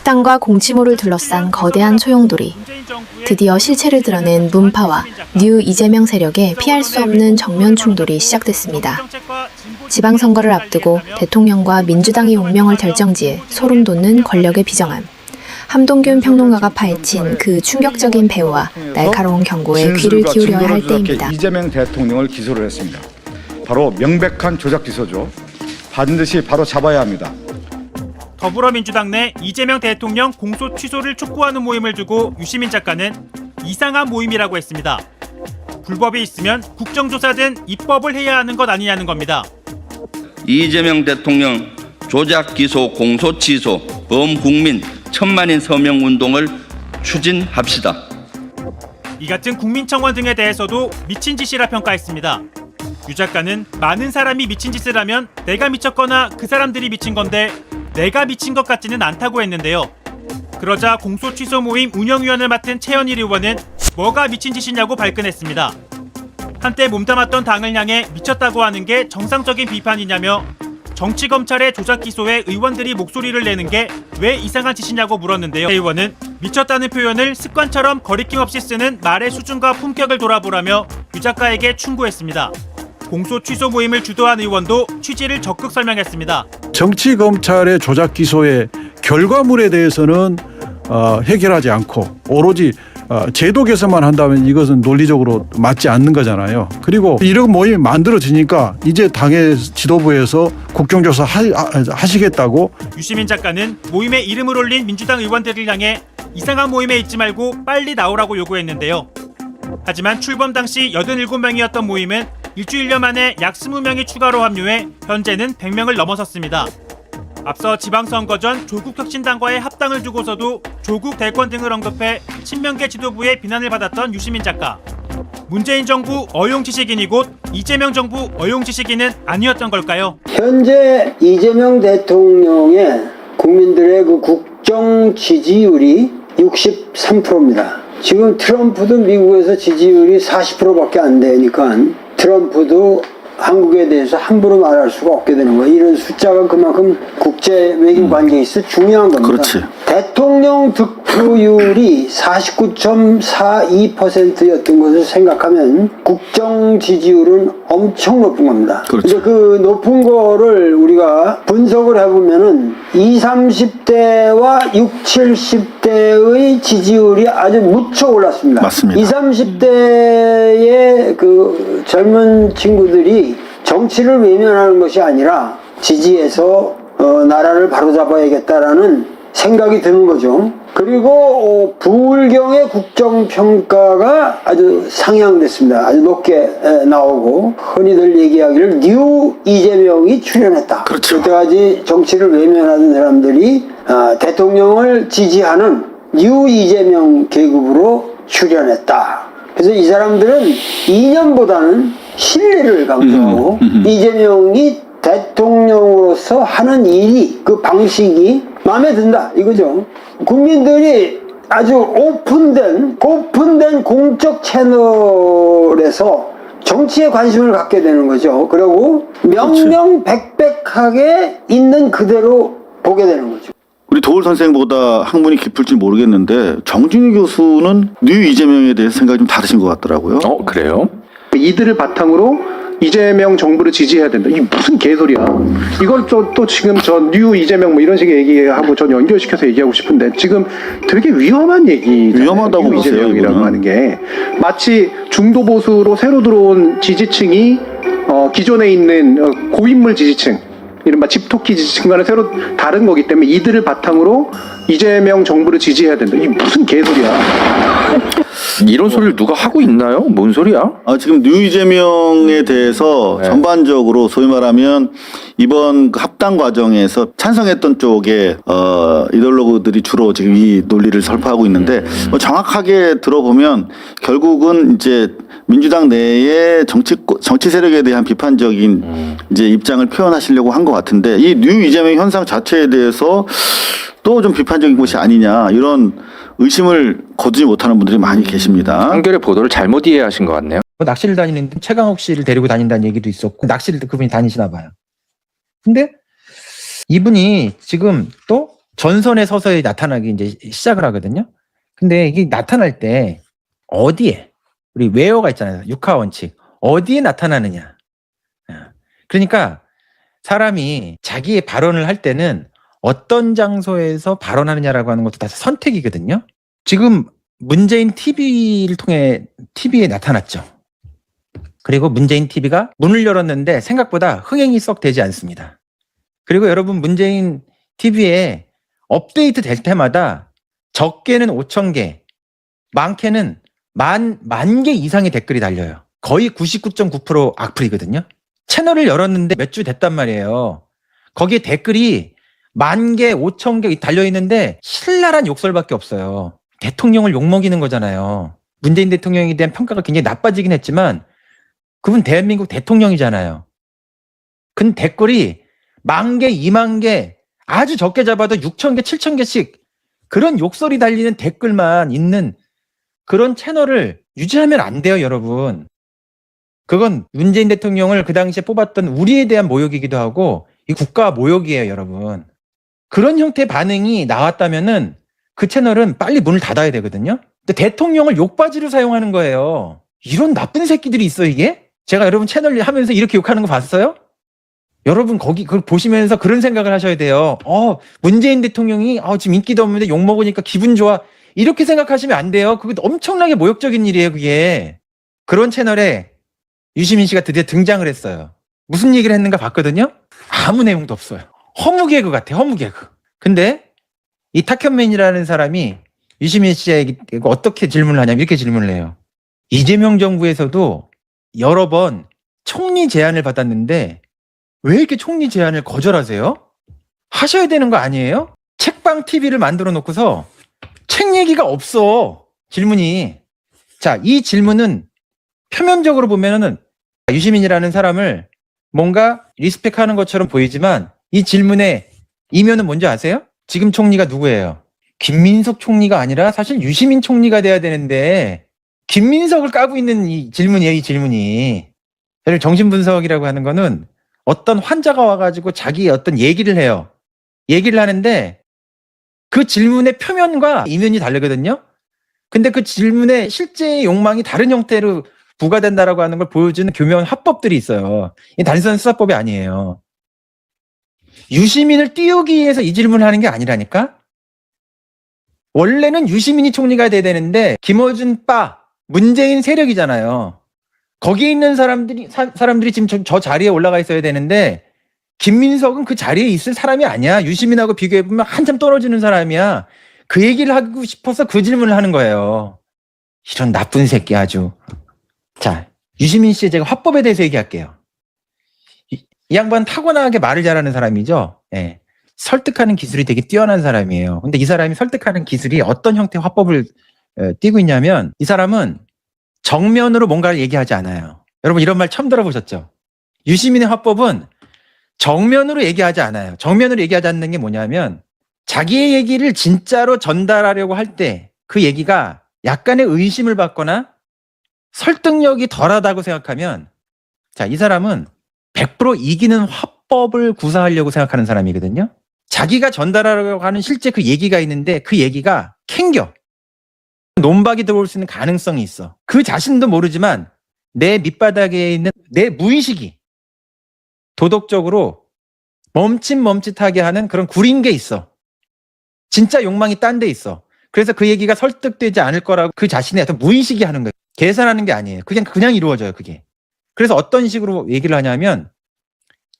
합당과 공치모를 둘러싼 거대한 소용돌이. 드디어 실체를 드러낸 문파와 뉴 이재명 세력의 피할 수 없는 정면 충돌이 시작됐습니다. 지방선거를 앞두고 대통령과 민주당이 운명을 결정지에 소름 돋는 권력의 비정함. 함동균 평론가가 파헤친 그 충격적인 배후와 날카로운 경고에 귀를 기울여야 할 때입니다. 이재명 대통령을 기소를 했습니다. 바로 명백한 조작 기소죠. 반드시 바로 잡아야 합니다. 더불어민주당 내 이재명 대통령 공소 취소를 촉구하는 모임을 두고 유시민 작가는 이상한 모임이라고 했습니다. 불법이 있으면 국정조사든 입법을 해야 하는 것 아니냐는 겁니다. 이재명 대통령 조작 기소 공소 취소 범국민 천만인 서명 운동을 추진합시다. 이 같은 국민청원 등에 대해서도 미친 짓이라 평가했습니다. 유 작가는 많은 사람이 미친 짓을 하면 내가 미쳤거나 그 사람들이 미친 건데 내가 미친 것 같지는 않다고 했는데요. 그러자 공소 취소 모임 운영위원을 맡은 최현일 의원은 뭐가 미친 짓이냐고 발끈했습니다. 한때 몸담았던 당을 향해 미쳤다고 하는 게 정상적인 비판이냐며 정치검찰의 조작 기소에 의원들이 목소리를 내는 게 왜 이상한 짓이냐고 물었는데요. 의원은 미쳤다는 표현을 습관처럼 거리낌 없이 쓰는 말의 수준과 품격을 돌아보라며 유 작가에게 충고했습니다. 공소 취소 모임을 주도한 의원도 취지를 적극 설명했습니다. 정치검찰의 조작 기소의 결과물에 대해서는 해결하지 않고 오로지 제도 개선만 한다면 이것은 논리적으로 맞지 않는 거잖아요. 그리고 이런 모임이 만들어지니까 이제 당의 지도부에서 국정조사 하시겠다고. 유시민 작가는 모임에 이름을 올린 민주당 의원들을 향해 이상한 모임에 있지 말고 빨리 나오라고 요구했는데요. 하지만 출범 당시 87명이었던 모임은 일주일여 만에 약 20명이 추가로 합류해 현재는 100명을 넘어섰습니다. 앞서 지방선거 전 조국혁신당과의 합당을 두고서도 조국 대권 등을 언급해 친명계 지도부의 비난을 받았던 유시민 작가. 문재인 정부 어용지식인이 곧 이재명 정부 어용지식인은 아니었던 걸까요? 현재 이재명 대통령의 국민들의 그 국정 지지율이 63%입니다. 지금 트럼프도 미국에서 지지율이 40%밖에 안 되니까 트럼프도 한국에 대해서 함부로 말할 수가 없게 되는 거예요. 이런 숫자가 그만큼 국제 외교 관계에 있어 중요한 겁니다. 그렇지. 대통령 득표율이 49.42%였던 것을 생각하면 국정 지지율은 엄청 높은 겁니다. 그렇죠. 근데 그 높은 거를 우리가 분석을 해보면은 20, 30대와 60, 70대의 지지율이 아주 무척 올랐습니다. 맞습니다. 20, 30대의 그 젊은 친구들이 정치를 외면하는 것이 아니라 지지해서 나라를 바로잡아야겠다라는 생각이 드는 거죠. 그리고 부울경의 국정평가가 아주 상향됐습니다. 아주 높게 나오고 흔히들 얘기하기를 뉴 이재명이 출연했다. 그렇죠. 그때까지 정치를 외면하던 사람들이 대통령을 지지하는 뉴 이재명 계급으로 출연했다. 그래서 이 사람들은 이념보다는 신뢰를 강조하고 이재명이 대통령으로서 하는 일이 그 방식이 마음에 든다 이거죠. 국민들이 아주 오픈된 공적 채널에서 정치에 관심을 갖게 되는 거죠. 그리고 명명백백하게 있는 그대로 보게 되는 거죠. 우리 도울 선생보다 학문이 깊을지 모르겠는데 정진희 교수는 뉴 이재명에 대해서 생각이 좀 다르신 것 같더라고요. 그래요? 이들을 바탕으로 이재명 정부를 지지해야 된다. 이게 무슨 개소리야. 이걸 또 지금 저 뉴 이재명 뭐 이런 식의 얘기하고 전 연결시켜서 얘기하고 싶은데 지금 되게 위험한 얘기잖아요. 위험하다고 보세요, 이재명이라고 이거는. 하는 게 마치 중도 보수로 새로 들어온 지지층이 기존에 있는 고인물 지지층 이른바 집토끼 지지층과는 새로 다른 거기 때문에 이들을 바탕으로 이재명 정부를 지지해야 된다. 이게 무슨 개소리야. 이런 소리를 누가 하고 있나요? 뭔 소리야? 지금 뉴 이재명에 대해서 네. 전반적으로 소위 말하면 이번 그 합당 과정에서 찬성했던 쪽에 이데올로그들이 주로 지금 이 논리를 설파하고 있는데 정확하게 들어보면 결국은 이제 민주당 내에 정치 세력에 대한 비판적인 이제 입장을 표현하시려고 한 것 같은데 이 뉴 이재명 현상 자체에 대해서 또 좀 비판적인 것이 아니냐 이런 의심을 거두지 못하는 분들이 많이 계십니다. 한겨레 보도를 잘못 이해하신 것 같네요. 낚시를 다니는 최강욱 씨를 데리고 다닌다는 얘기도 있었고 낚시를 그분이 다니시나 봐요. 근데 이분이 지금 또 전선에 서서히 나타나기 이제 시작을 하거든요. 근데 이게 나타날 때 어디에 우리 웨어가 있잖아요. 육하 원칙. 어디에 나타나느냐. 그러니까 사람이 자기의 발언을 할 때는 어떤 장소에서 발언하느냐라고 하는 것도 다 선택이거든요. 지금 문재인 TV를 통해 TV에 나타났죠. 그리고 문재인 TV가 문을 열었는데 생각보다 흥행이 썩 되지 않습니다. 그리고 여러분 문재인 TV에 업데이트 될 때마다 적게는 5,000개, 많게는 만 개 이상의 댓글이 달려요. 거의 99.9% 악플이거든요. 채널을 열었는데 몇 주 됐단 말이에요. 거기에 댓글이 10,000개, 5,000개 달려있는데 신랄한 욕설밖에 없어요. 대통령을 욕먹이는 거잖아요. 문재인 대통령에 대한 평가가 굉장히 나빠지긴 했지만 그분 대한민국 대통령이잖아요. 그 댓글이 10,000개, 20,000개 아주 적게 잡아도 6,000개, 7,000개씩 그런 욕설이 달리는 댓글만 있는 그런 채널을 유지하면 안 돼요, 여러분. 그건 문재인 대통령을 그 당시에 뽑았던 우리에 대한 모욕이기도 하고 이 국가 모욕이에요, 여러분. 그런 형태의 반응이 나왔다면은 그 채널은 빨리 문을 닫아야 되거든요. 근데 대통령을 욕바지로 사용하는 거예요. 이런 나쁜 새끼들이 있어, 이게? 제가 여러분 채널 하면서 이렇게 욕하는 거 봤어요? 여러분 거기 그걸 보시면서 그런 생각을 하셔야 돼요. 문재인 대통령이 지금 인기도 없는데 욕 먹으니까 기분 좋아. 이렇게 생각하시면 안 돼요. 그게 엄청나게 모욕적인 일이에요, 그게. 그런 채널에 유시민 씨가 드디어 등장을 했어요. 무슨 얘기를 했는가 봤거든요. 아무 내용도 없어요. 허무 개그 같아, 허무 개그. 근데 이 탁현민이라는 사람이 유시민 씨에게 어떻게 질문을 하냐면 이렇게 질문을 해요. 이재명 정부에서도 여러 번 총리 제안을 받았는데 왜 이렇게 총리 제안을 거절하세요? 하셔야 되는 거 아니에요? 책방 TV를 만들어 놓고서 책 얘기가 없어. 질문이. 자, 이 질문은 표면적으로 보면은 유시민이라는 사람을 뭔가 리스펙하는 것처럼 보이지만 이 질문의 이면은 뭔지 아세요? 지금 총리가 누구예요? 김민석 총리가 아니라 사실 유시민 총리가 돼야 되는데 김민석을 까고 있는 이 질문이에요, 이 질문이. 정신분석이라고 하는 거는 어떤 환자가 와가지고 자기의 어떤 얘기를 해요. 얘기를 하는데 그 질문의 표면과 이면이 다르거든요. 근데 그 질문의 실제의 욕망이 다른 형태로 부과된다라고 하는 걸 보여주는 교묘한 화법들이 있어요. 이 단순한 수사법이 아니에요. 유시민을 띄우기 위해서 이 질문을 하는 게 아니라니까? 원래는 유시민이 총리가 돼야 되는데 김어준 문재인 세력이잖아요. 거기에 있는 사람들이 지금 저 자리에 올라가 있어야 되는데 김민석은 그 자리에 있을 사람이 아니야. 유시민하고 비교해보면 한참 떨어지는 사람이야. 그 얘기를 하고 싶어서 그 질문을 하는 거예요. 이런 나쁜 새끼 아주. 자, 유시민 씨의 제가 화법에 대해서 얘기할게요. 이 양반 타고나게 말을 잘하는 사람이죠. 예. 설득하는 기술이 되게 뛰어난 사람이에요. 근데 이 사람이 설득하는 기술이 어떤 형태의 화법을 띄고 있냐면 이 사람은 정면으로 뭔가를 얘기하지 않아요. 여러분 이런 말 처음 들어보셨죠? 유시민의 화법은 정면으로 얘기하지 않아요. 정면으로 얘기하지 않는 게 뭐냐면 자기의 얘기를 진짜로 전달하려고 할 때 그 얘기가 약간의 의심을 받거나 설득력이 덜하다고 생각하면 자, 이 사람은 100% 이기는 화법을 구사하려고 생각하는 사람이거든요. 자기가 전달하려고 하는 실제 그 얘기가 있는데 그 얘기가 캥겨. 논박이 들어올 수 있는 가능성이 있어. 그 자신도 모르지만 내 밑바닥에 있는 내 무의식이 도덕적으로 멈칫멈칫하게 하는 그런 구린 게 있어. 진짜 욕망이 딴 데 있어. 그래서 그 얘기가 설득되지 않을 거라고 그 자신의 어떤 무의식이 하는 거예요. 계산하는 게 아니에요. 그냥 이루어져요, 그게. 그래서 어떤 식으로 얘기를 하냐면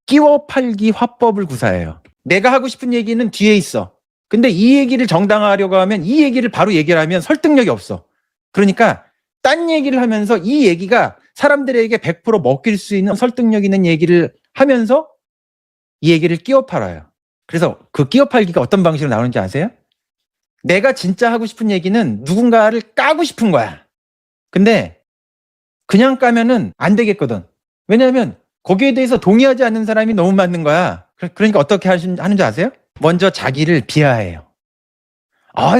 끼워 팔기 화법을 구사해요. 내가 하고 싶은 얘기는 뒤에 있어. 근데 이 얘기를 정당화하려고 하면 이 얘기를 바로 얘기를 하면 설득력이 없어. 그러니까 딴 얘기를 하면서 이 얘기가 사람들에게 100% 먹힐 수 있는 설득력 있는 얘기를 하면서 이 얘기를 끼워 팔아요. 그래서 그 끼워 팔기가 어떤 방식으로 나오는지 아세요? 내가 진짜 하고 싶은 얘기는 누군가를 까고 싶은 거야. 근데 그냥 까면은 안 되겠거든. 왜냐하면 거기에 대해서 동의하지 않는 사람이 너무 많은 거야. 그러니까 어떻게 하는지 아세요? 먼저 자기를 비하해요.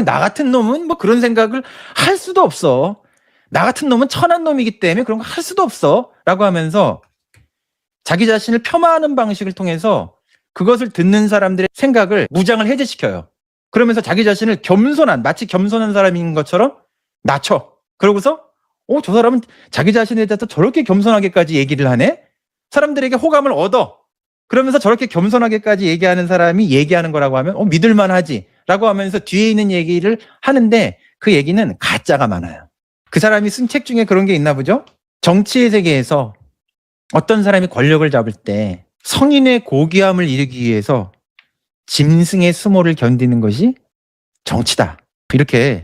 나 같은 놈은 뭐 그런 생각을 할 수도 없어. 나 같은 놈은 천한 놈이기 때문에 그런 거 할 수도 없어. 라고 하면서 자기 자신을 폄하하는 방식을 통해서 그것을 듣는 사람들의 생각을 무장을 해제시켜요. 그러면서 자기 자신을 마치 겸손한 사람인 것처럼 낮춰. 그러고서 저 사람은 자기 자신에 대해서 저렇게 겸손하게까지 얘기를 하네? 사람들에게 호감을 얻어. 그러면서 저렇게 겸손하게까지 얘기하는 사람이 얘기하는 거라고 하면 믿을만하지 라고 하면서 뒤에 있는 얘기를 하는데 그 얘기는 가짜가 많아요. 그 사람이 쓴 책 중에 그런 게 있나 보죠? 정치의 세계에서 어떤 사람이 권력을 잡을 때 성인의 고귀함을 이루기 위해서 짐승의 수모를 견디는 것이 정치다. 이렇게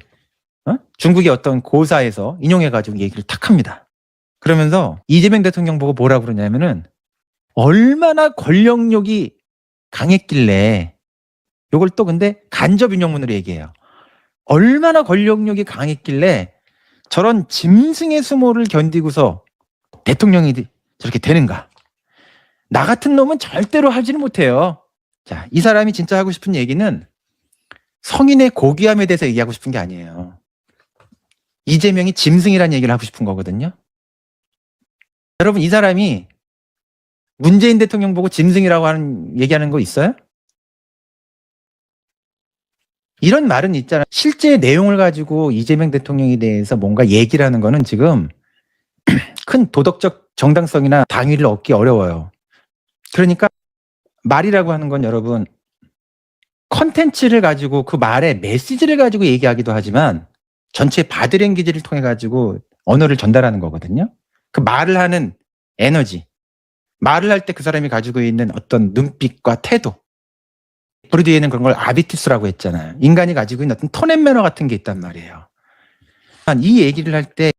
중국의 어떤 고사에서 인용해가지고 얘기를 탁 합니다. 그러면서 이재명 대통령 보고 뭐라 그러냐면은 얼마나 권력욕이 강했길래, 요걸 또 근데 간접 인용문으로 얘기해요. 얼마나 권력욕이 강했길래 저런 짐승의 수모를 견디고서 대통령이 저렇게 되는가. 나 같은 놈은 절대로 하지는 못해요. 자, 이 사람이 진짜 하고 싶은 얘기는 성인의 고귀함에 대해서 얘기하고 싶은 게 아니에요. 이재명이 짐승이라는 얘기를 하고 싶은 거거든요. 여러분, 이 사람이 문재인 대통령 보고 짐승이라고 얘기하는 거 있어요? 이런 말은 있잖아. 실제 내용을 가지고 이재명 대통령에 대해서 뭔가 얘기를 하는 거는 지금 큰 도덕적 정당성이나 당위를 얻기 어려워요. 그러니까 말이라고 하는 건 여러분, 컨텐츠를 가지고 그 말의 메시지를 가지고 얘기하기도 하지만 전체 바디랭귀지를 통해 가지고 언어를 전달하는 거거든요. 그 말을 하는 에너지, 말을 할 때 그 사람이 가지고 있는 어떤 눈빛과 태도, 브루디에는 그런 걸 아비투스라고 했잖아요. 인간이 가지고 있는 어떤 톤 앤 매너 같은 게 있단 말이에요. 이 얘기를 할 때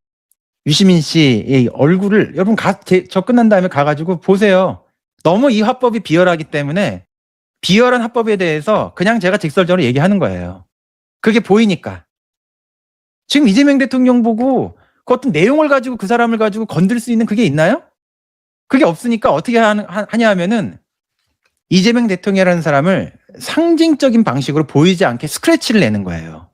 유시민 씨의 얼굴을 여러분 저 끝난 다음에 가가지고 보세요. 너무 이 화법이 비열하기 때문에 비열한 화법에 대해서 그냥 제가 직설적으로 얘기하는 거예요. 그게 보이니까. 지금 이재명 대통령 보고 그 어떤 내용을 가지고 그 사람을 가지고 건들 수 있는 그게 있나요? 그게 없으니까 어떻게 하냐 하면은 이재명 대통령이라는 사람을 상징적인 방식으로 보이지 않게 스크래치를 내는 거예요.